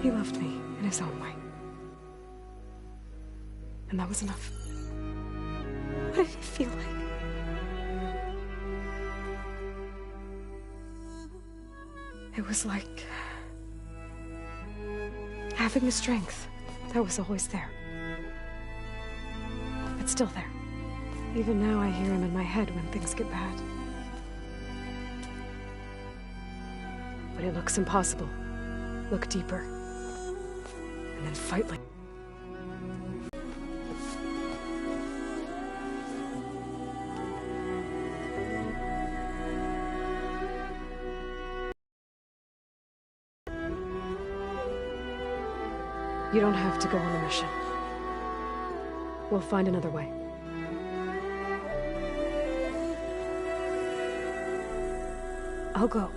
He loved me in his own way. And that was enough. What did it feel like? It was like having the strength that was always there. It's still there. Even now I hear him in my head when things get bad. But it looks impossible. Look deeper. And then fight like... You don't have to go on the mission. We'll find another way. I'll go.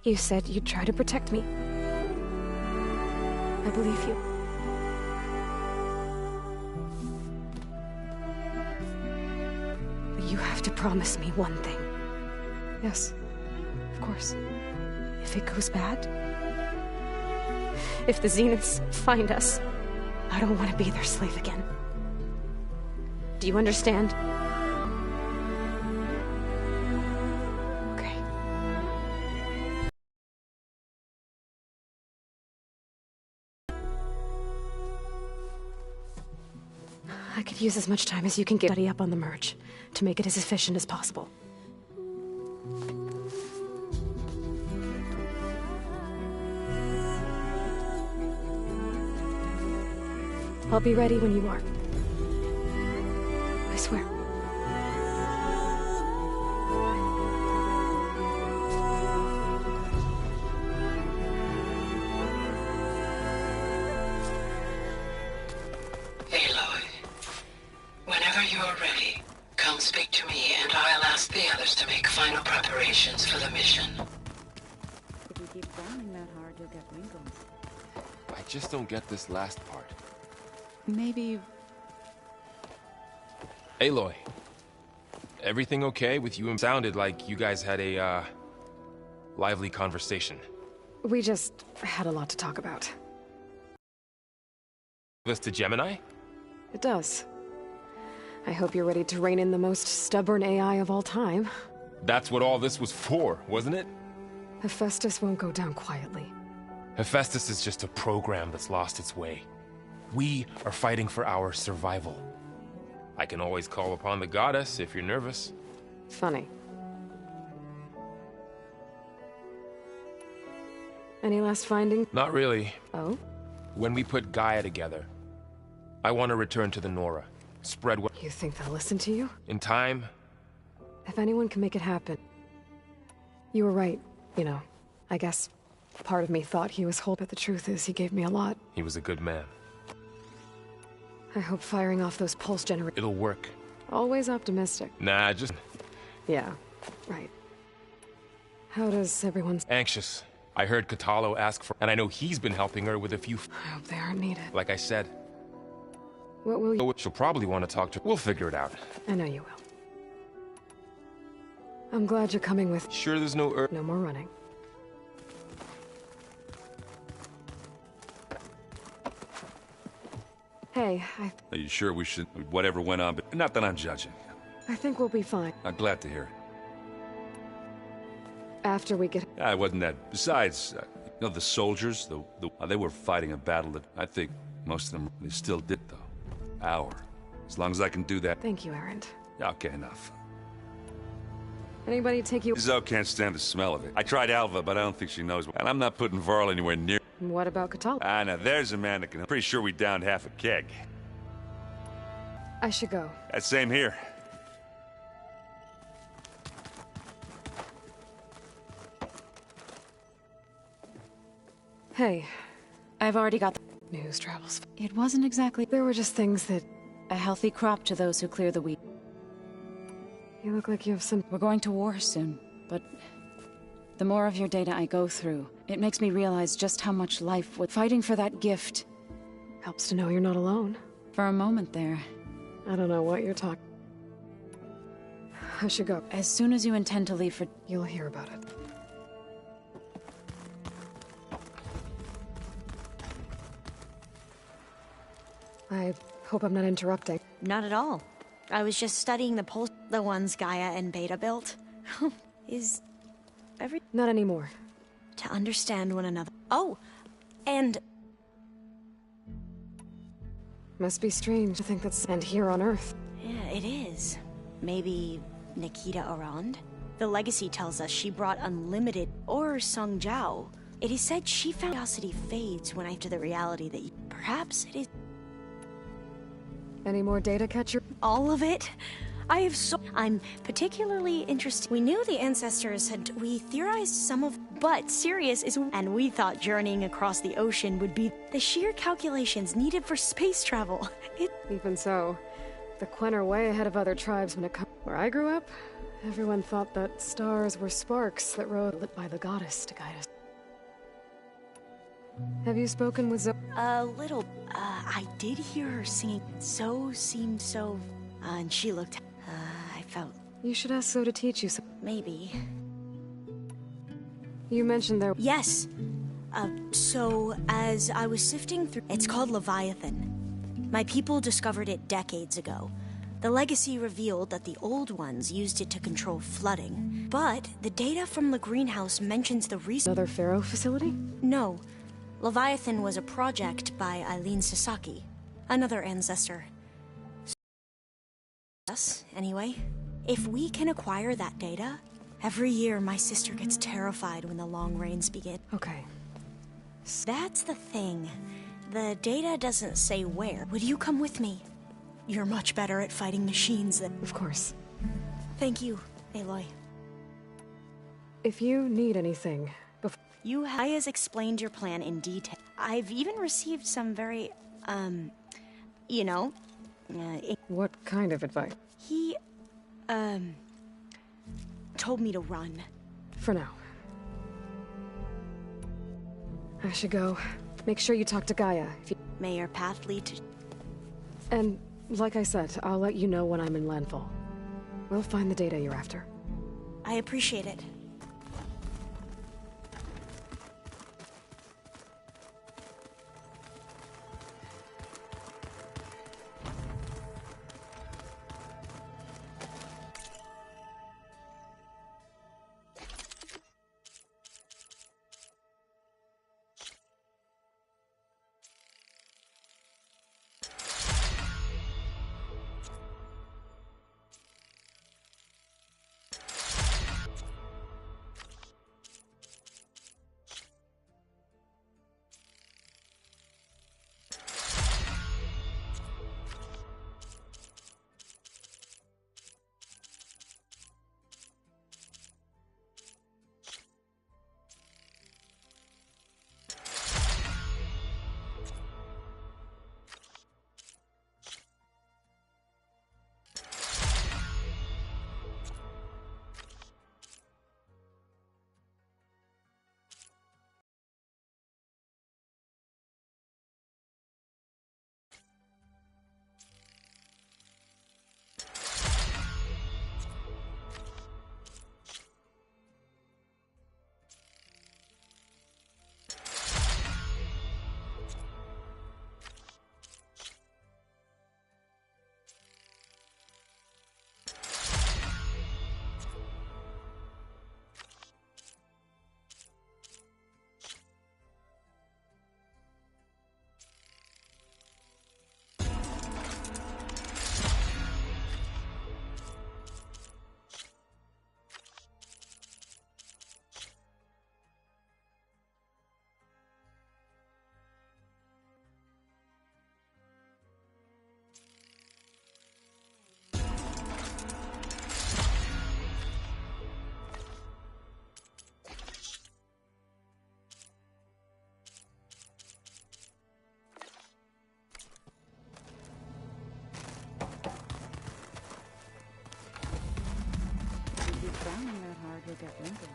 You said you'd try to protect me. I believe you. But you have to promise me one thing. Yes, of course. If it goes bad, if the Zeniths find us, I don't want to be their slave again. Do you understand? Okay. I could use as much time as you can get study up on the merge to make it as efficient as possible. I'll be ready when you are. I swear. Aloy, whenever you're ready, come speak to me and I'll ask the others to make final preparations for the mission. If you keep frowning that hard, you'll get wrinkles. I just don't get this last part. Maybe... Aloy, everything okay with you? It sounded like you guys had a, lively conversation. We just had a lot to talk about. This to Gemini? It does. I hope you're ready to rein in the most stubborn AI of all time. That's what all this was for, wasn't it? Hephaestus won't go down quietly. Hephaestus is just a program that's lost its way. We are fighting for our survival. I can always call upon the goddess if you're nervous. Funny. Any last findings? Not really. Oh? When we put Gaia together, I want to return to the Nora. Spread what... You think they'll listen to you? In time? If anyone can make it happen. You were right, you know. I guess part of me thought he was whole, but the truth is he gave me a lot. He was a good man. I hope firing off those pulse generators... It'll work. Always optimistic. Nah, just... Yeah, right. How does everyone's... Anxious. I heard Katalo ask for... And I know he's been helping her with a few... I hope they aren't needed. Like I said. What will you... She'll probably want to talk to... We'll figure it out. I know you will. I'm glad you're coming with... Sure there's no... No more running. Hey, Are you sure we should... Whatever went on, but not that I'm judging. I think we'll be fine. I'm glad to hear it. After we get... I wasn't that... Besides, you know, the soldiers, they were fighting a battle that I think most of them, they still did, though. As long as I can do that... Thank you, Erend. Okay, enough. Anybody take you... Zoe can't stand the smell of it. I tried Alva, but I don't think she knows. And I'm not putting Varl anywhere near... What about Katala? Ah, now there's a man that can... I'm pretty sure we downed half a keg. I should go. That same here. Hey, I've already got the... news travels. It wasn't exactly There were just things that... a healthy crop to those who clear the wheat. You look like you have some... We're going to war soon, but the more of your data I go through, it makes me realize just how much life was fighting for that gift. Helps to know you're not alone. For a moment there. I don't know what you're talking... I should go. As soon as you intend to leave for... You'll hear about it. I hope I'm not interrupting. Not at all. I was just studying the ones Gaia and Beta built. Is every... Not anymore. To understand one another. Oh, and... Must be strange to think that's... And here on Earth. Yeah, it is. Maybe Nikita Arand? The legacy tells us she brought unlimited, or Sung Jiao. It is said she found curiosity fades when after the reality that perhaps it is... Any more data catcher? All of it? I'm particularly interested. We knew the ancestors we theorized some of, but Sirius is, and we thought journeying across the ocean would be the sheer calculations needed for space travel. Even so, the Quen are way ahead of other tribes when it comes. Where I grew up, everyone thought that stars were sparks that rose lit by the goddess to guide us. Have you spoken with Zoe? A little. I did hear her singing. Seemed so. And she looked. I felt. You should ask Zoe to teach you some. Maybe. You mentioned there. Yes. So as I was sifting through, it's called Leviathan. My people discovered it decades ago. The legacy revealed that the old ones used it to control flooding, but the data from the greenhouse mentions the recent. Another Pharaoh facility? No. Leviathan was a project by Eileen Sasaki, another ancestor. Us, anyway. If we can acquire that data, every year my sister gets terrified when the long rains begin. Okay. That's the thing. The data doesn't say where. Would you come with me? You're much better at fighting machines than... Of course. Thank you, Aloy. If you need anything... Has explained your plan in detail. I've even received some very, What kind of advice? He, told me to run. For now. I should go. Make sure you talk to Gaia. May your path lead to... And, like I said, I'll let you know when I'm in landfall. We'll find the data you're after. I appreciate it. Frowning that hard, you'll get wrinkled.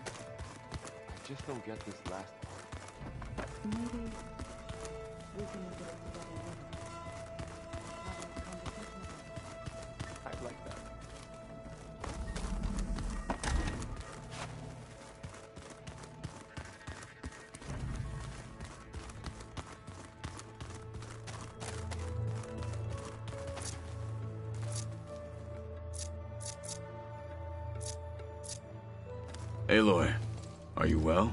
I just don't get this last part. Maybe we can get together later. Have a conversation about it. I'd like that. Aloy, are you well?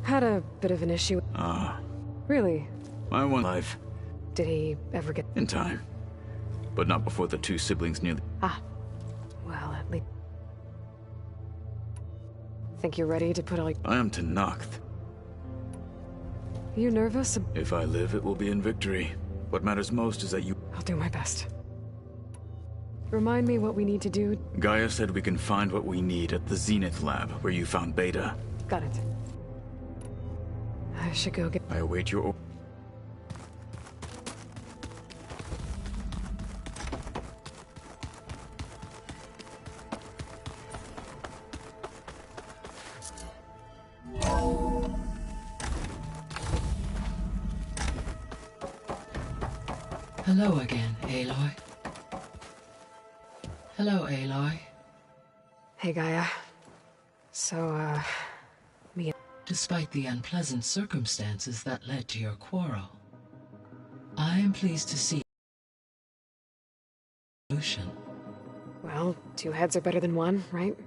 Had a bit of an issue. Ah. Really? My one life. Did he ever get... In time. But not before the two siblings nearly... Ah. Well, at least... Think you're ready to put all... I am to Nacht. You nervous? If I live, it will be in victory. What matters most is that you... I'll do my best. Remind me what we need to do. Gaia said we can find what we need at the Zenith lab, where you found Beta. Got it. I should go get... I await your... Hello again, Aloy. Hello, Aloy. Hey, Gaia. So, Despite the unpleasant circumstances that led to your quarrel, I am pleased to see solution. Well, two heads are better than one, right?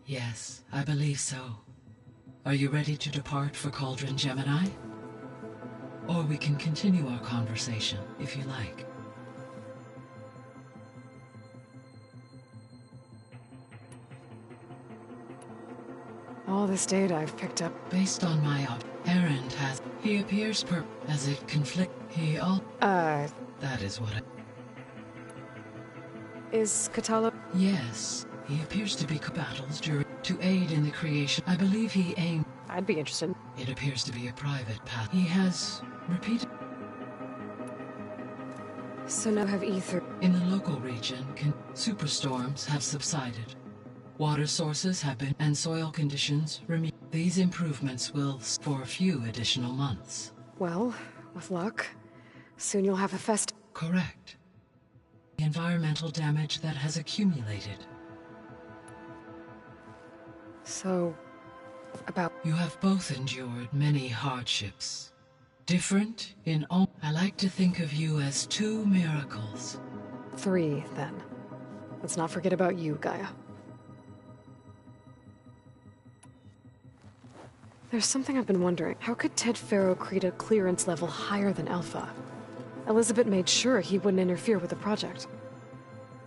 Yes, I believe so. Are you ready to depart for Cauldron Gemini? Or we can continue our conversation, if you like. All this data I've picked up... Based on my errand has... He appears as it conflict... He all... That is what I... Is Katala... Yes, he appears to be battles during... To aid in the creation... I believe he aimed... I'd be interested. It appears to be a private path. He has... repeated... So now have ether... In the local region, superstorms have subsided. Water sources have been... and soil conditions remain. These improvements will for a few additional months. Well, with luck, soon you'll have a fest... Correct. The environmental damage that has accumulated. So... about... You have both endured many hardships. Different in all... I like to think of you as two miracles. 3, then. Let's not forget about you, Gaia. There's something I've been wondering. How could Ted Faro create a clearance level higher than Alpha? Elizabeth made sure he wouldn't interfere with the project.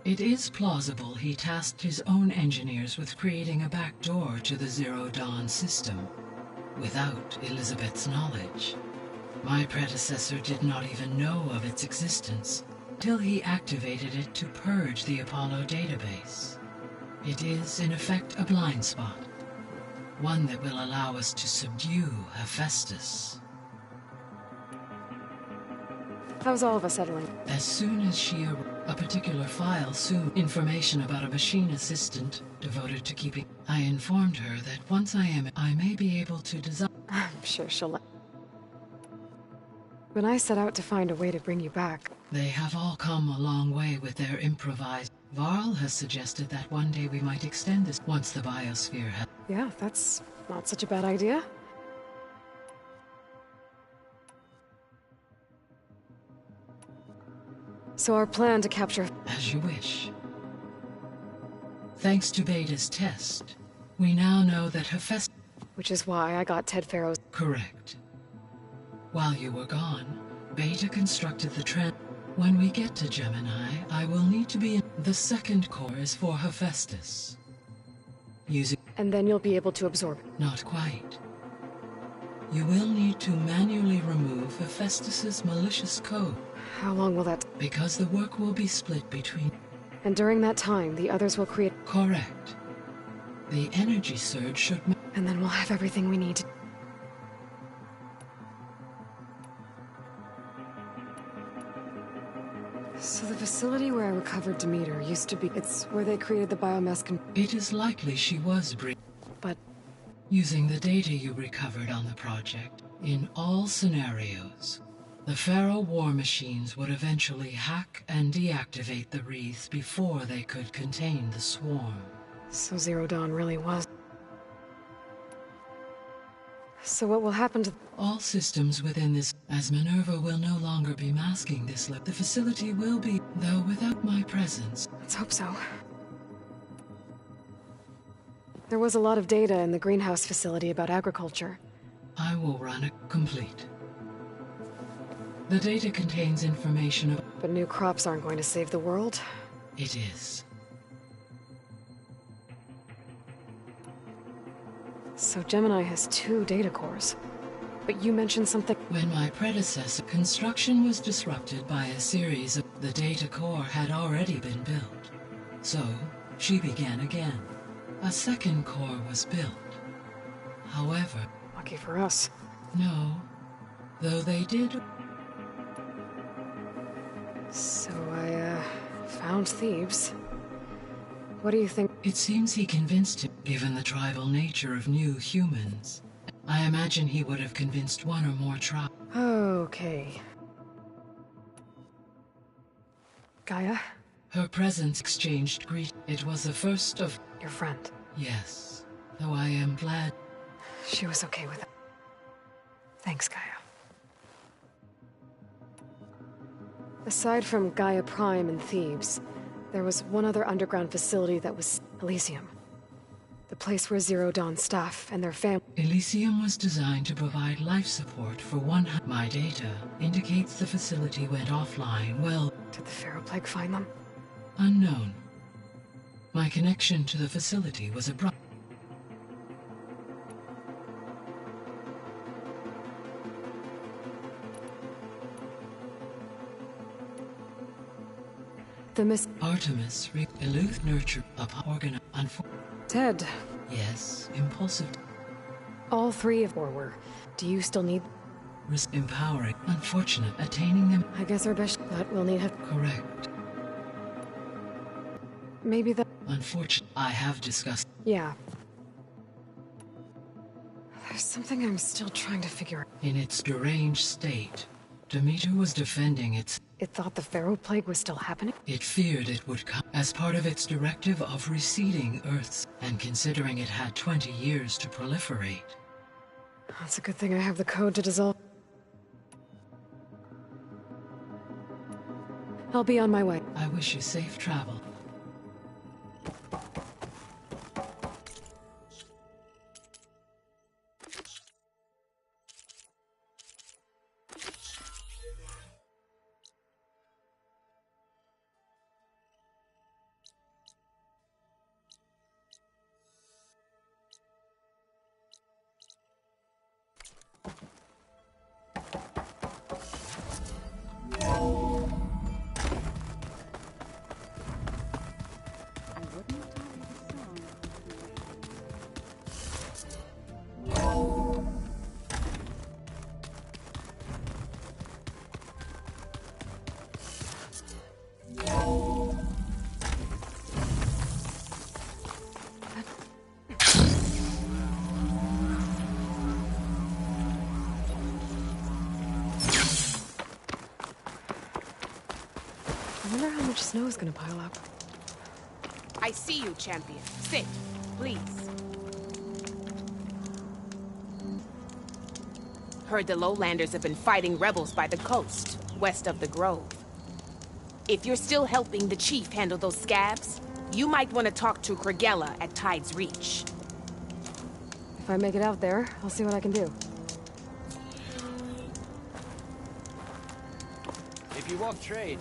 It is plausible he tasked his own engineers with creating a back door to the Zero Dawn system, without Elizabeth's knowledge. My predecessor did not even know of its existence, till he activated it to purge the Apollo database. It is, in effect, a blind spot. One that will allow us to subdue Hephaestus. How's all of us settling? As soon as she a particular file soon information about a machine assistant devoted to keeping... I informed her that once I may be able to design... I'm sure she'll let... When I set out to find a way to bring you back... They have all come a long way with their improvised... Varl has suggested that one day we might extend this once the biosphere has... Yeah, that's not such a bad idea. So our plan to capture... As you wish. Thanks to Beta's test, we now know that Hephaestus... Which is why I got Ted Faro's... Correct. While you were gone, Beta constructed the When we get to Gemini, I will need to be in... The second core is for Hephaestus. Using... And then you'll be able to absorb it. Not quite. You will need to manually remove Hephaestus's malicious code. How long will that... Because the work will be split between... And during that time, the others will create... Correct. The energy surge should... And then we'll have everything we need to... So the facility where I recovered Demeter used to be... It's where they created the biomass It is likely she was But... Using the data you recovered on the project, in all scenarios, the Pharaoh war machines would eventually hack and deactivate the wreaths before they could contain the swarm. So Zero Dawn really was... So what will happen to... All systems within this... As Minerva will no longer be masking this the facility will be, though without my presence. Let's hope so. There was a lot of data in the greenhouse facility about agriculture. I will run it complete. The data contains information of... But new crops aren't going to save the world. It is. So Gemini has 2 data cores. But you mentioned something... When my predecessor, construction was disrupted by a series of... The data core had already been built. So, she began again. A second core was built. However... Lucky for us. No. Though they did... So I, found Thebes. What do you think? It seems he convinced him, given the tribal nature of new humans. I imagine he would have convinced one or more tribes. Okay. Gaia? Her presence exchanged greet. It was the first of... Your friend. Yes. Though I am glad... She was okay with it. Thanks, Gaia. Aside from Gaia Prime and Thebes, there was one other underground facility that was Elysium. The place where Zero Dawn staff and their family... Elysium was designed to provide life support for one... My data indicates the facility went offline well... Did the Pharaoh Plague find them? Unknown. My connection to the facility was abrupt. The Miss... Artemis, Eluth nurture, organ, Ted. Yes, impulsive. All 3 of 4 were. Do you still need... Empowering, unfortunate, attaining them. I guess our best... But we'll need... Correct. Maybe that... Unfortunate. I have discussed... Yeah. There's something I'm still trying to figure out. In its deranged state, Demeter was defending its... It thought the Pharaoh Plague was still happening? It feared it would come as part of its directive of receding Earths, and considering it had 20 years to proliferate. That's a good thing I have the code to dissolve. I'll be on my way. I wish you safe travel. I wonder how much snow is gonna pile up. I see you, champion. Sit, please. Heard the lowlanders have been fighting rebels by the coast, west of the grove. If you're still helping the chief handle those scabs, you might want to talk to Kragella at Tide's Reach. If I make it out there, I'll see what I can do. If you want trade,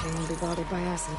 She won't be bothered by acid.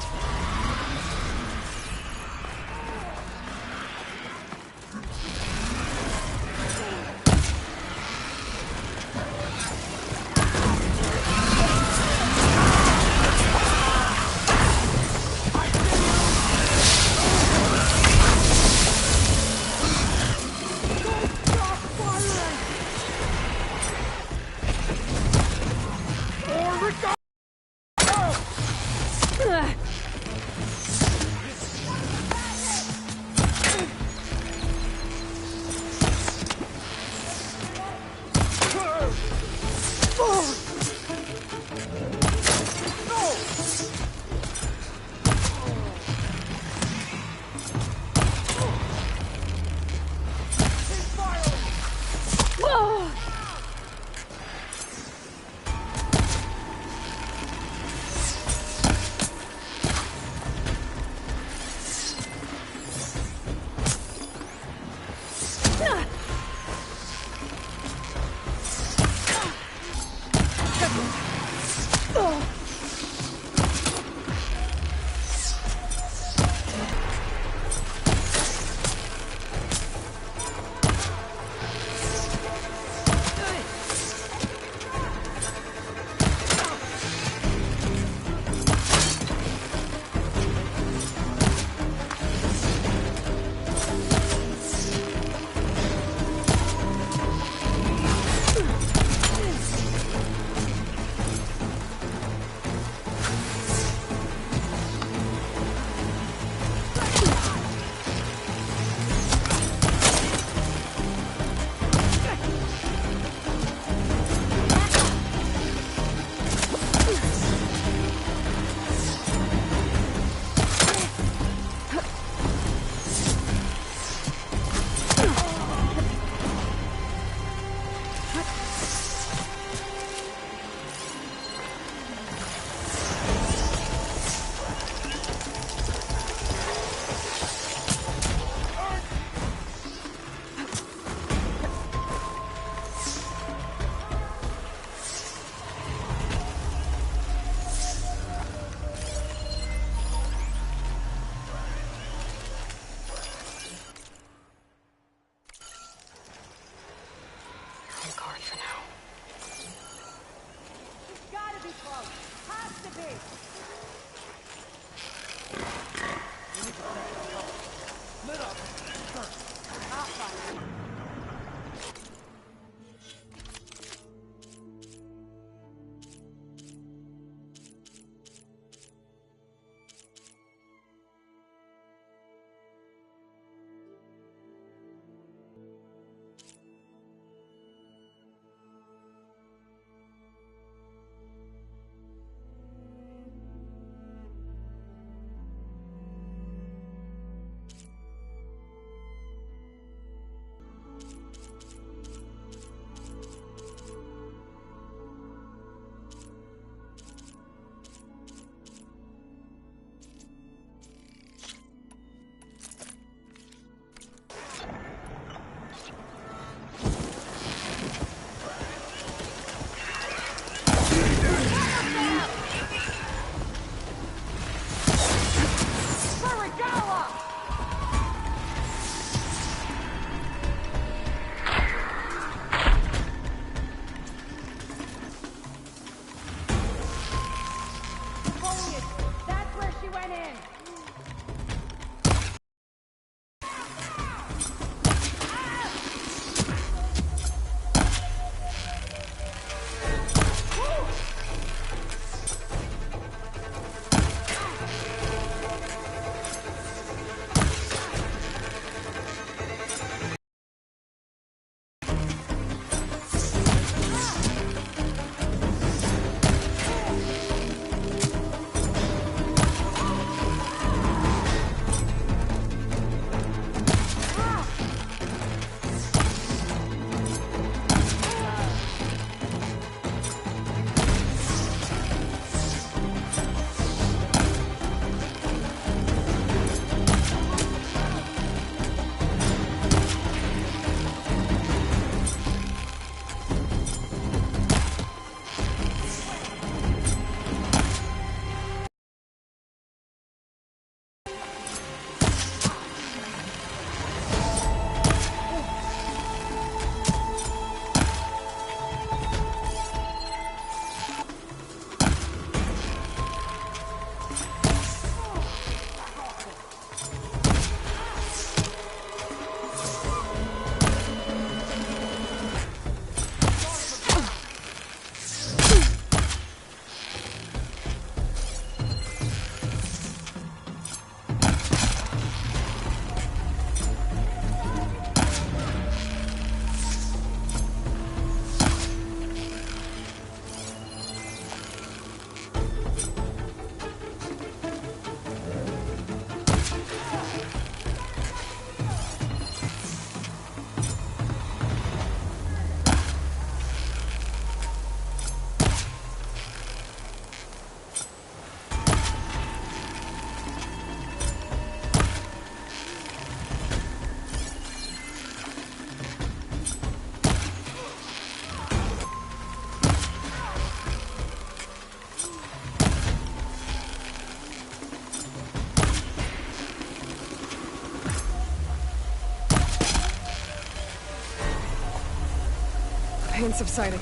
Pain subsiding.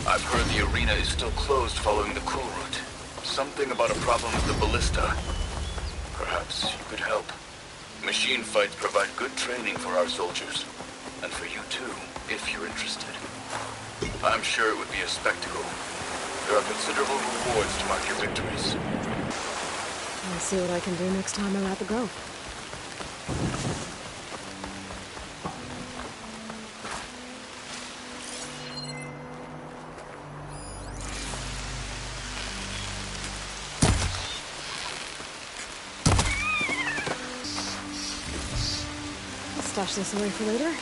I've heard the arena is still closed following the cool route. Something about a problem with the ballista. Perhaps you could help. Machine fights provide good training for our soldiers. And for you too, if you're interested. I'm sure it would be a spectacle. There are considerable rewards to mark your victories. I'll see what I can do next time I'm at the Grove. Stash this away for later.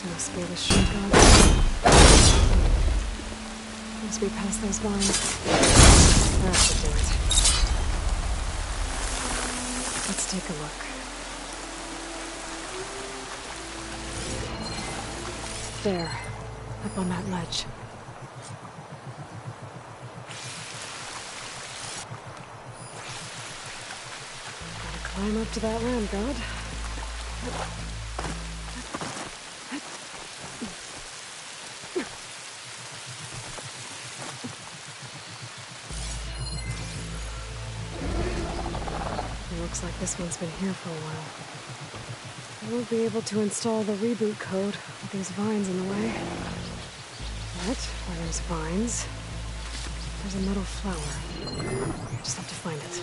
Must be the sheep god. Must be past those vines. That should do it. Let's take a look. There, up on that ledge. Gotta climb up to that land god. Looks like this one's been here for a while. I won't be able to install the reboot code with these vines in the way. But where there's vines, there's a metal flower. I just have to find it.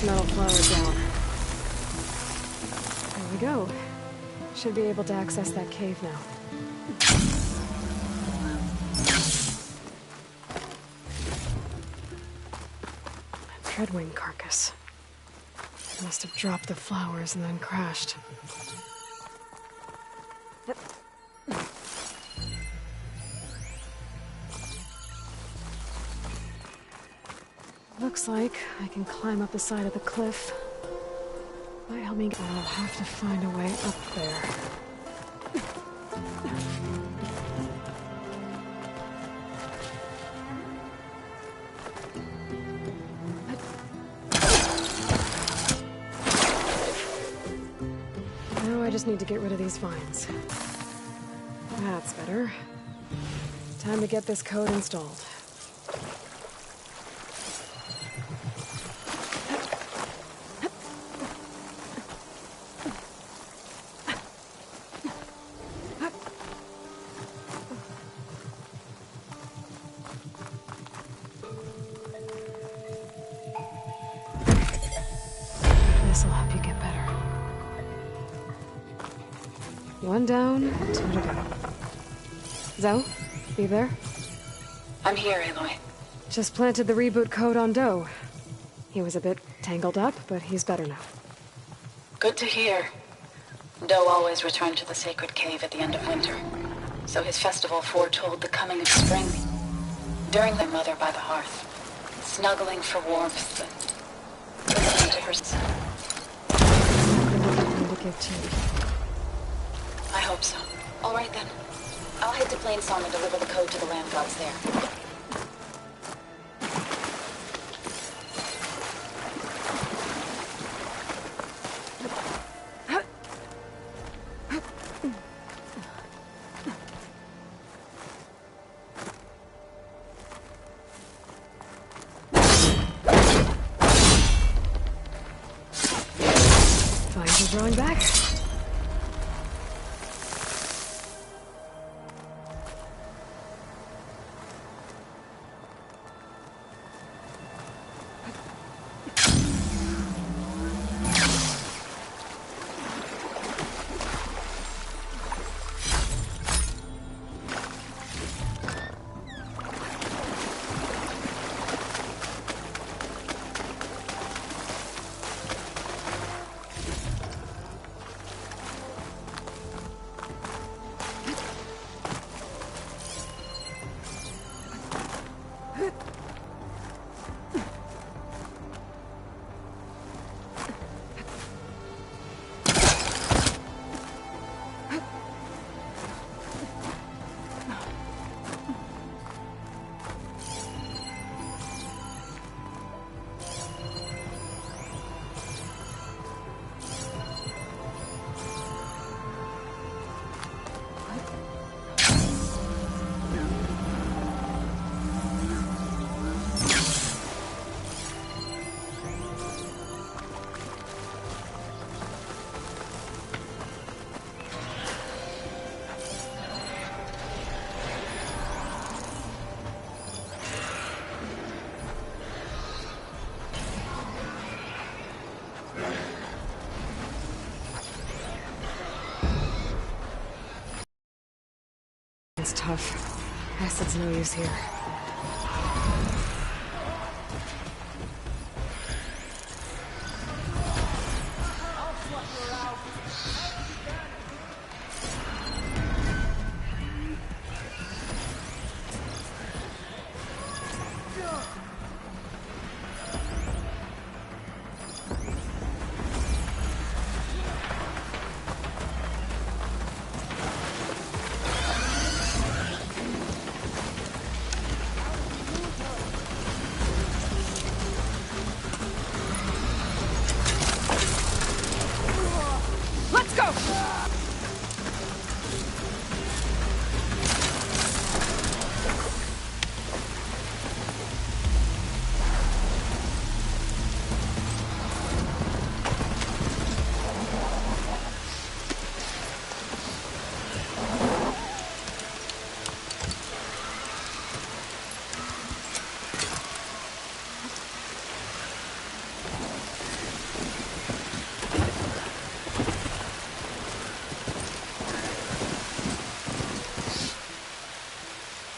Metal flower down. There we go. Should be able to access that cave now. A treadwing carcass. Must have dropped the flowers and then crashed. Looks like I can climb up the side of the cliff. Might help me. I'll have to find a way up there. Now I just need to get rid of these vines. That's better. Time to get this code installed. This'll help you get better. One down, two to go. Zoe, you there? I'm here, Aloy. Just planted the reboot code on Doe. He was a bit tangled up, but he's better now. Good to hear. Doe always returned to the sacred cave at the end of winter, so his festival foretold the coming of spring. During their mother by the hearth, snuggling for warmth and listening to her. Nothing to give to you. I hope so. All right then. I'll head to Plainsong and deliver the code to the land gods there. Vines are drawing back. It's tough. Acid's no use here.